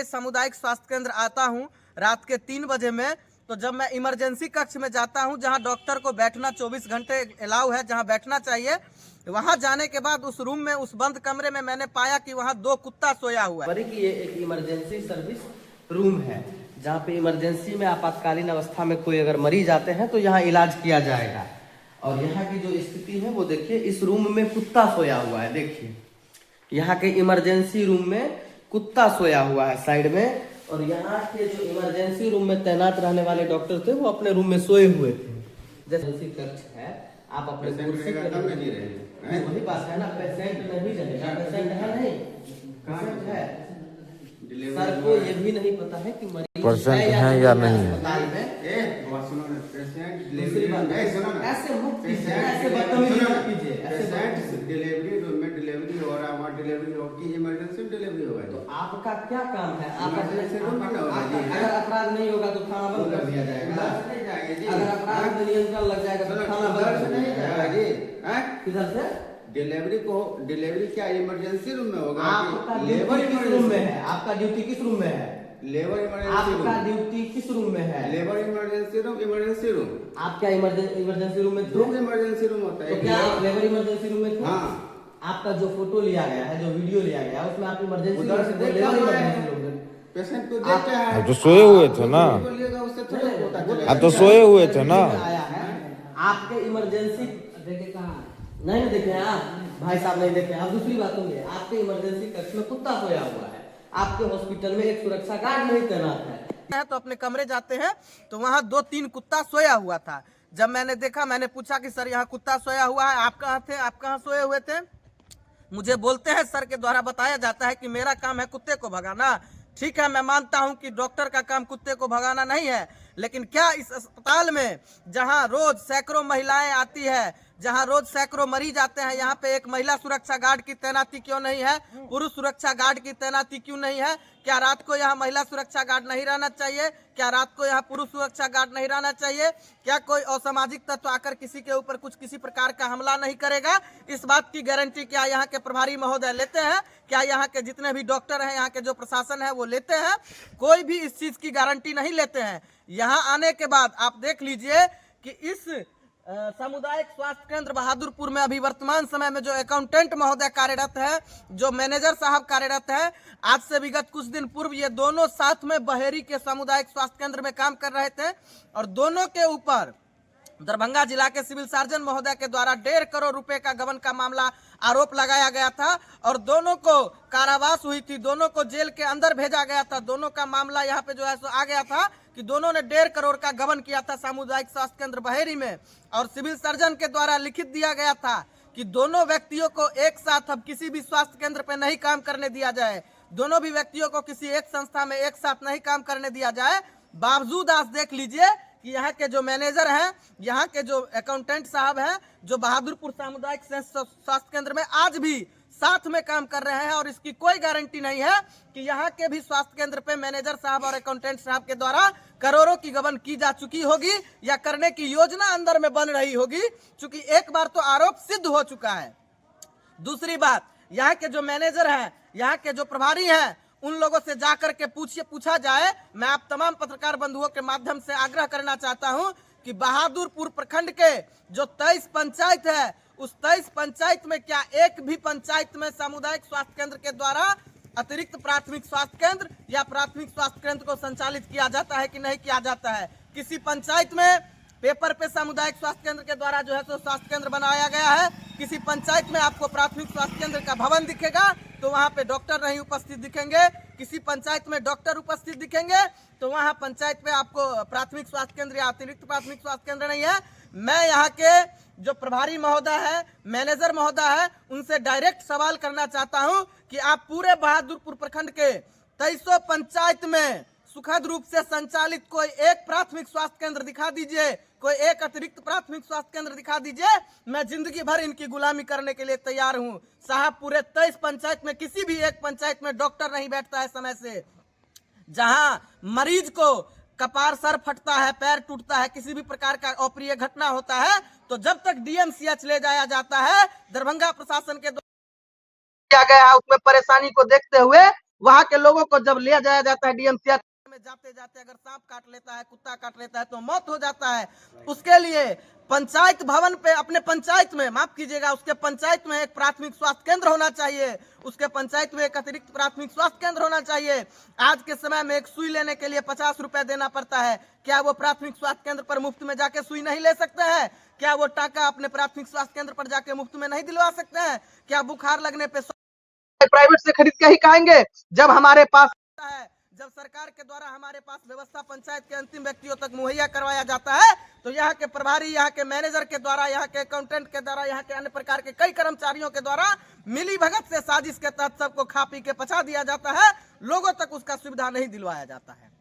ये सामुदायिक स्वास्थ्य केंद्र आता हूँ रात के 3 बजे में, तो जब मैं इमरजेंसी कक्ष में जाता हूं जहां डॉक्टर को बैठना 24 घंटे अलाउ है, जहां बैठना चाहिए, वहां जाने के बाद उस रूम में, उस बंद कमरे में मैंने पाया कि वहां 2 कुत्ता सोया हुआ है। कि ये एक इमरजेंसी सर्विस रूम है जहां पे इमरजेंसी में आपातकालीन अवस्था में कोई अगर मरीज आते हैं तो यहाँ इलाज किया जाएगा। और यहाँ की जो स्थिति है वो देखिए, इस रूम में कुत्ता सोया हुआ है। देखिए यहाँ के इमरजेंसी रूम में कुत्ता सोया हुआ है साइड में, और यहाँ के जो इमरजेंसी रूम में तैनात रहने वाले डॉक्टर थे वो अपने रूम में सोए हुए थे। जैसे कक्ष है, आप अपने कुर्सी पे वही बात है ना, पेशेंट नहीं रहेगा, पेशेंट है नहीं, पेशेंट है। सर को ये भी नहीं पता है कि मरीज पेशेंट है या नहीं है। ऐसे मत कीजिए, ऐसे बदतमीजी मत कीजिए। डिलीवरी रूम में डिलीवरी हो रहा है, वहाँ डिलीवरी होगी, इमरजेंसी डिलीवरी होगा। तो आपका क्या काम है? अगर अपराध नहीं होगा तो खाना बंद कर दिया जाएगा। अगर अपराध में नियंत्रण लग जाएगा तो खाना बंद नहीं जाएगा। किधर से डिलीवरी क्या इमरजेंसी रूम में होगा? आपका लेबर किस रूम में है? आपका ड्यूटी किस रूम में है? Labour emergency room. आपका ड्यूटी किस रूम में है? Labour emergency room, emergency room. आप क्या इमरजेंसी रूम में थे? 2 इमरजेंसी रूम होता है। तो क्या आप लेबर इमरजेंसी रूम में थे? हाँ। आपका जो फोटो लिया गया है, जो वीडियो लिया गया है, उसमें आप इमरजेंसी उधर से देख लेबर रहा है। इमरजेंसी रूम में पेशेंट को देख के आया। आप तो सोए हुए थे ना। आप तो सोए हुए थे ना। आया है आपके इमरजेंसी देखे कहाँ नहीं देखे आप भाई साहब, नहीं देखे आप। दूसरी बात होगी, आपके इमरजेंसी कक्ष में कुत्ता सोया हुआ है, आपके हॉस्पिटल में एक सुरक्षा गार्ड नहीं तैनात है। तो अपने कमरे जाते हैं तो वहाँ 2-3 कुत्ता सोया हुआ था। जब मैंने देखा, मैंने पूछा कि सर यहाँ कुत्ता सोया हुआ है, आप कहाँ थे, आप कहाँ सोए हुए थे? मुझे बोलते हैं सर के द्वारा बताया जाता है कि मेरा काम है कुत्ते को भगाना। ठीक है, मैं मानता हूं कि डॉक्टर का काम कुत्ते को भगाना नहीं है, लेकिन क्या इस अस्पताल में जहां रोज सैकड़ों महिलाएं आती है, जहां रोज सैकड़ों मरीज आते हैं, यहाँ पे एक महिला सुरक्षा गार्ड की तैनाती क्यों नहीं है? पुरुष सुरक्षा गार्ड की तैनाती क्यों नहीं है? क्या रात को यहाँ महिला सुरक्षा गार्ड नहीं रहना चाहिए? क्या रात को यहाँ पुरुष सुरक्षा गार्ड नहीं रहना चाहिए? क्या कोई असामाजिक तत्व आकर किसी के ऊपर किसी प्रकार का हमला नहीं करेगा? इस बात की गारंटी क्या यहाँ के प्रभारी महोदय लेते हैं? क्या यहाँ के जितने भी डॉक्टर हैं, यहाँ के जो प्रशासन है वो लेते हैं? कोई भी इस चीज की गारंटी नहीं लेते हैं। यहाँ आने के बाद आप देख लीजिए कि इस सामुदायिक स्वास्थ्य केंद्र बहादुरपुर में अभी वर्तमान समय में जो अकाउंटेंट महोदय कार्यरत है, जो मैनेजर साहब कार्यरत है, आज से विगत कुछ दिन पूर्व ये दोनों साथ में बहेरी के सामुदायिक स्वास्थ्य केंद्र में काम कर रहे थे, और दोनों के ऊपर दरभंगा जिला के सिविल सर्जन महोदय के द्वारा 1.5 करोड़ रुपए का गबन का मामला आरोप लगाया गया था, और दोनों को कारावास हुई थी, दोनों को जेल के अंदर भेजा गया था। दोनों का मामला यहाँ पे जो है सो आ गया था कि दोनों ने 1.5 करोड़ का गबन किया था सामुदायिक स्वास्थ्य केंद्र बहेरी में, और सिविल सर्जन के द्वारा लिखित दिया गया था कि दोनों व्यक्तियों को एक साथ अब किसी भी स्वास्थ्य केंद्र पे नहीं काम करने दिया जाए, दोनों भी व्यक्तियों को किसी एक संस्था में एक साथ नहीं काम करने दिया जाए। बावजूद आज देख लीजिए कि यहाँ के जो मैनेजर हैं, यहाँ के जो अकाउंटेंट साहब हैं, जो बहादुरपुर सामुदायिक स्वास्थ्य केंद्र में आज भी साथ में काम कर रहे हैं, और इसकी कोई गारंटी नहीं है कि यहाँ के भी स्वास्थ्य केंद्र पे मैनेजर साहब और अकाउंटेंट साहब के द्वारा करोड़ों की गबन की जा चुकी होगी या करने की योजना अंदर में बन रही होगी, क्योंकि एक बार तो आरोप सिद्ध हो चुका है। दूसरी बात, यहाँ के जो मैनेजर हैं, यहाँ के जो प्रभारी हैं, उन लोगों से जाकर के पूछा जाए। मैं आप तमाम पत्रकार बंधुओं के माध्यम से आग्रह करना चाहता हूं कि बहादुरपुर प्रखंड के जो 23 पंचायत है, उस 23 पंचायत में क्या एक भी पंचायत में सामुदायिक स्वास्थ्य केंद्र के द्वारा अतिरिक्त प्राथमिक स्वास्थ्य केंद्र या प्राथमिक स्वास्थ्य केंद्र को संचालित किया जाता है कि नहीं किया जाता है? किसी पंचायत में पेपर पे सामुदायिक स्वास्थ्य केंद्र के द्वारा जो है तो स्वास्थ्य केंद्र बनाया गया है, किसी पंचायत में आपको प्राथमिक स्वास्थ्य केंद्र का भवन दिखेगा तो वहाँ पे डॉक्टर नहीं उपस्थित दिखेंगे, किसी पंचायत में डॉक्टर उपस्थित दिखेंगे तो वहाँ पंचायत पे आपको प्राथमिक स्वास्थ्य केंद्र या अतिरिक्त प्राथमिक स्वास्थ्य केंद्र नहीं है। मैं यहाँ के जो प्रभारी महोदय है, मैनेजर महोदय है, उनसे डायरेक्ट सवाल करना चाहता हूँ कि आप पूरे बहादुरपुर प्रखंड के 23 पंचायत में सुखद रूप से संचालित कोई एक प्राथमिक स्वास्थ्य केंद्र दिखा दीजिए, कोई एक अतिरिक्त प्राथमिक स्वास्थ्य केंद्र दिखा दीजिए, मैं जिंदगी भर इनकी गुलामी करने के लिए तैयार हूं। साहब, पूरे 23 पंचायत में किसी भी एक पंचायत में डॉक्टर नहीं बैठता है समय से। जहां मरीज को कपार, सर फटता है, पैर टूटता है, किसी भी प्रकार का अप्रिय घटना होता है, तो जब तक डीएमसीएच ले जाया जाता है, दरभंगा प्रशासन के द्वारा किया गया है, उसमें परेशानी को देखते हुए वहाँ के लोगों को जब लिया जाया जाता है डीएमसीएच में, जाते जाते अगर सांप काट लेता है, कुत्ता काट लेता है तो मौत हो जाता है। उसके लिए पंचायत भवन पे, अपने पंचायत में, माफ कीजिएगा, उसके पंचायत में एक प्राथमिक स्वास्थ्य केंद्र होना चाहिए। उसके पंचायत में एक अतिरिक्त प्राथमिक स्वास्थ्य केंद्र होना चाहिए। आज के समय में एक सुई लेने के लिए 50 रुपए देना पड़ता है। क्या वो प्राथमिक स्वास्थ्य केंद्र पर मुफ्त में जाके सुई नहीं ले सकते हैं? क्या वो टाका अपने प्राथमिक स्वास्थ्य केंद्र पर जाके मुफ्त में नहीं दिलवा सकते हैं? क्या बुखार लगने पे प्राइवेट से खरीद के ही खाएंगे? जब हमारे पास है, जब सरकार के द्वारा हमारे पास व्यवस्था पंचायत के अंतिम व्यक्तियों तक मुहैया करवाया जाता है, तो यहाँ के प्रभारी, यहाँ के मैनेजर के द्वारा, यहाँ के अकाउंटेंट के द्वारा, यहाँ के अन्य प्रकार के कई कर्मचारियों के द्वारा मिली भगत से, साजिश के तहत सबको खा पी के पचा दिया जाता है, लोगों तक उसका सुविधा नहीं दिलवाया जाता है।